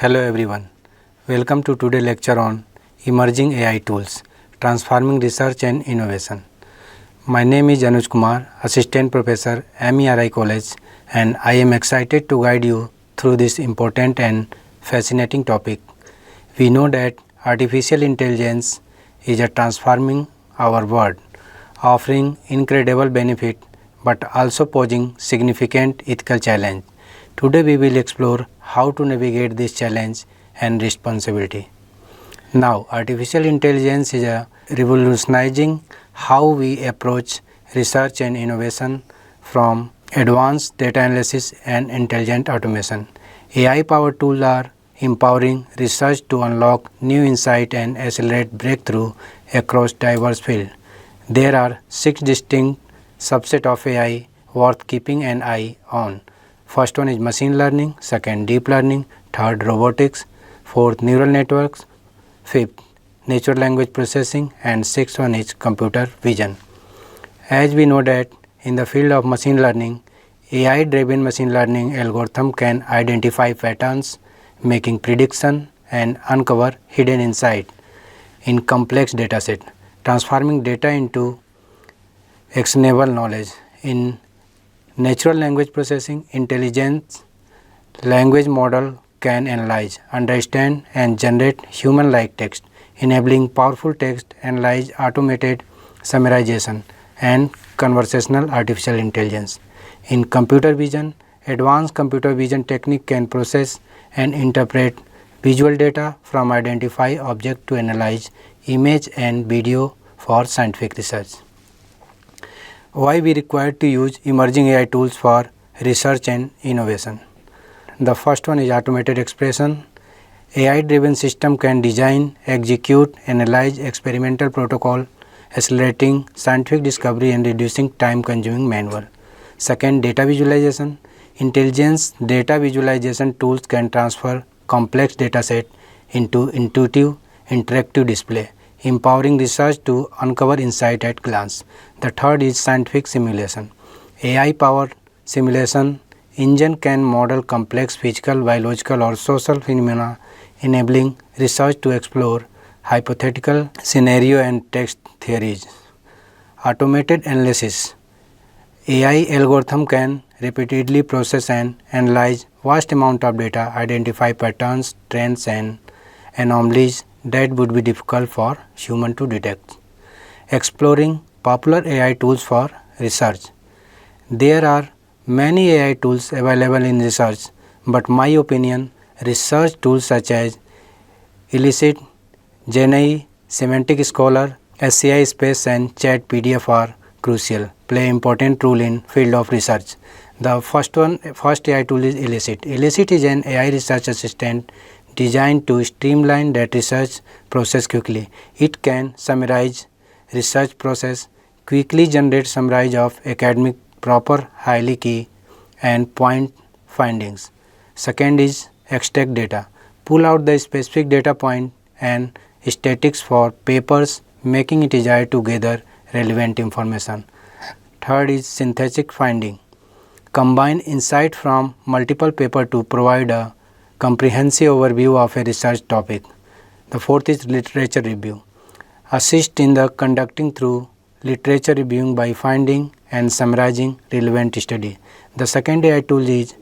Hello everyone. Welcome to today's lecture on Emerging AI Tools, Transforming Research and Innovation. My name is Anuj Kumar, Assistant Professor, MERI College, and I am excited to guide you through this important and fascinating topic. We know that artificial intelligence is transforming our world, offering incredible benefit but also posing significant ethical challenge. Today we will explore how to navigate this challenge and responsibility. Now, artificial intelligence is revolutionizing how we approach research and innovation, from advanced data analysis and intelligent automation. AI-powered tools are empowering research to unlock new insight and accelerate breakthrough across diverse fields. There are 6 distinct subsets of AI worth keeping an eye on. First one is machine learning, second deep learning, third robotics, fourth neural networks, fifth natural language processing, and sixth one is computer vision. As we know that in the field of machine learning, AI-driven machine learning algorithm can identify patterns, making prediction and uncover hidden insight in complex dataset, transforming data into actionable knowledge. In natural language processing, intelligent language model can analyze, understand, and generate human-like text, enabling powerful text analysis, automated summarization, and conversational artificial intelligence. In computer vision, advanced computer vision technique can process and interpret visual data from identify object to analyze image and video for scientific research. Why we require to use emerging AI tools for research and innovation? The first one is automated expression. AI-driven system can design, execute, analyze experimental protocol, accelerating scientific discovery and reducing time-consuming manual. Second, data visualization. Intelligence data visualization tools can transfer complex dataset into intuitive, interactive display, empowering research to uncover insight at glance. The third is scientific simulation. AI-powered simulation engine can model complex physical, biological, or social phenomena, enabling research to explore hypothetical scenario and text theories. Automated analysis. AI algorithm can repeatedly process and analyze vast amount of data, identify patterns, trends, and anomalies that would be difficult for human to detect. Exploring popular AI tools for research. There are many AI tools available in research, but my opinion, research tools such as Elicit, GenAI, Semantic Scholar, SCI Space, and ChatPDF are crucial, play important role in field of research. The first AI tool is Elicit. Elicit is an AI research assistant designed to streamline that research process quickly. It can summarize research process, quickly generate summary of academic proper, highly key and point findings. Second is extract data. Pull out the specific data point and statistics for papers, making it easier to gather relevant information. Third is synthetic finding. Combine insight from multiple papers to provide a comprehensive overview of a research topic. The fourth is literature review. Assist in the conducting through literature reviewing by finding and summarizing relevant study. The second AI tool is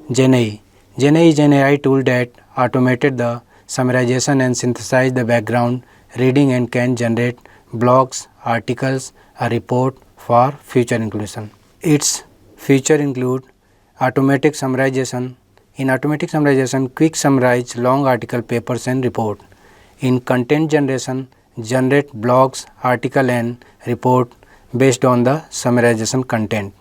GenAI. GenAI is an AI tool that automated the summarization and synthesize the background reading and can generate blogs, articles, a report for future inclusion. Its feature include automatic summarization. In automatic summarization, quick summarize long article, papers, and report. In content generation, generate blogs, article, and report based on the summarization content.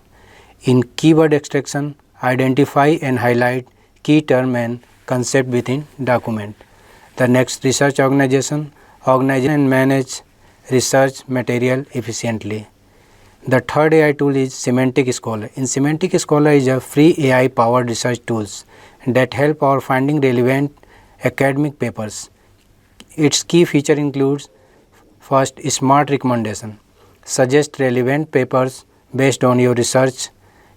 In keyword extraction, identify and highlight key term and concept within document. The next, research organization and manage research material efficiently. The third AI tool is Semantic Scholar. In Semantic Scholar is a free AI powered research tools that help our finding relevant academic papers. Its key feature includes first, smart recommendation. Suggest relevant papers based on your research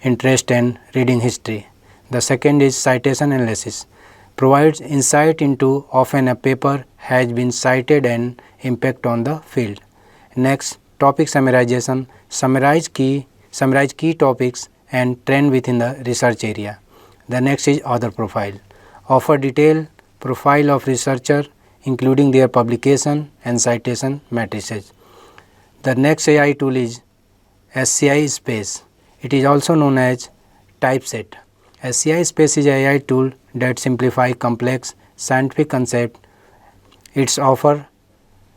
interest and reading history. The second is citation analysis. provides insight into often a paper has been cited and impact on the field. Next, topic summarization, summarize key topics and trend within the research area. The next is author profile, offer detailed profile of researcher including their publication and citation matrices. The next AI tool is SCI Space. It is also known as Typeset. SCI Space is an AI tool that simplifies complex scientific concepts. Its offer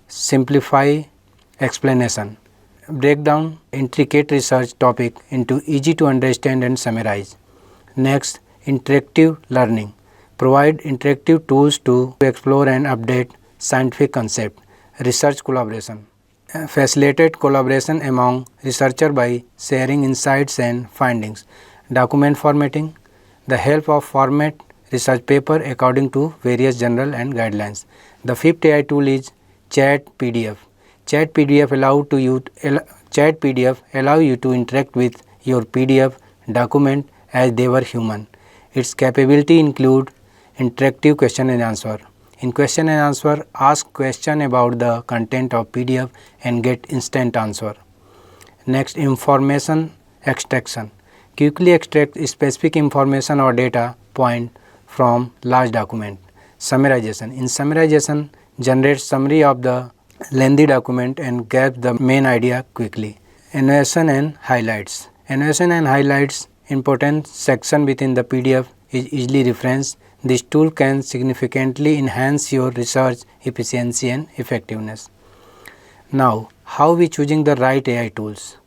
simplify explanation, break down intricate research topic into easy to understand and summarize. Next, interactive learning, provide interactive tools to explore and update scientific concept. Research collaboration, facilitate collaboration among researchers by sharing insights and findings. Document formatting, the help of format research paper according to various journal and guidelines. The fifth AI tool is Chat PDF. Chat PDF allow you to interact with your PDF document as they were human. Its capability include interactive question and answer. In question and answer, ask question about the content of PDF and get instant answer. Next, information extraction. Quickly extract specific information or data point from large document. Summarization. In summarization, generate summary of the lengthy document and grab the main idea quickly. Annotation and highlights. Annotation and highlights important section within the PDF is easily referenced. This tool can significantly enhance your research efficiency and effectiveness. Now, how we choosing the right AI tools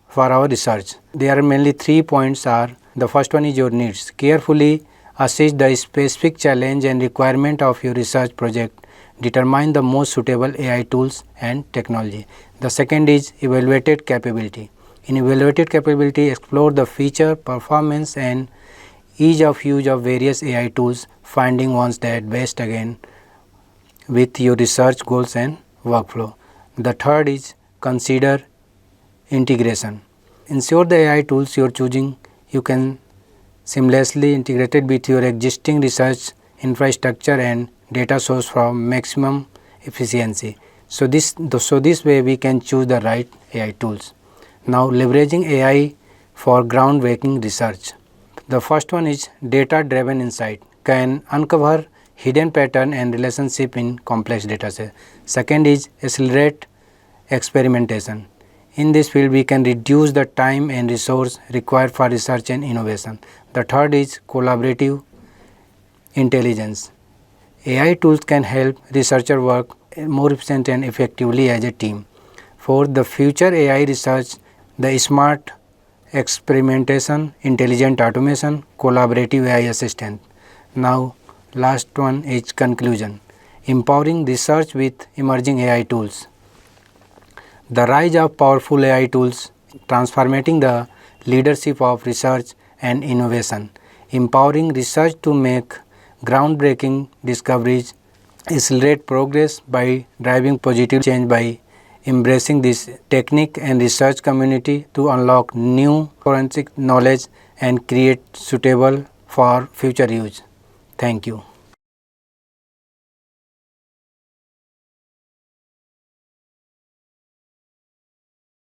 for our research? There are mainly 3 points are. The first one is your needs. Carefully assess the specific challenge and requirement of your research project. Determine the most suitable AI tools and technology. The second is evaluated capability. In evaluated capability, explore the feature, performance and ease of use of various AI tools, finding ones that best again with your research goals and workflow. The third is consider integration. Ensure the AI tools you are choosing you can seamlessly integrate it with your existing research infrastructure and data source for maximum efficiency. So this way we can choose the right AI tools. Now, leveraging AI for groundbreaking research. The first one is data-driven insight, can uncover hidden pattern and relationship in complex data set. Second is accelerate experimentation. In this field, we can reduce the time and resource required for research and innovation. The third is collaborative intelligence. AI tools can help researchers work more efficiently and effectively as a team. For the future AI research, the smart experimentation, intelligent automation, collaborative AI assistant. Now, last one is conclusion. Empowering research with emerging AI tools. The rise of powerful AI tools transforming the leadership of research and innovation, empowering research to make groundbreaking discoveries, accelerate progress by driving positive change by embracing this technique and research community to unlock new forensic knowledge and create suitable for future use. Thank you.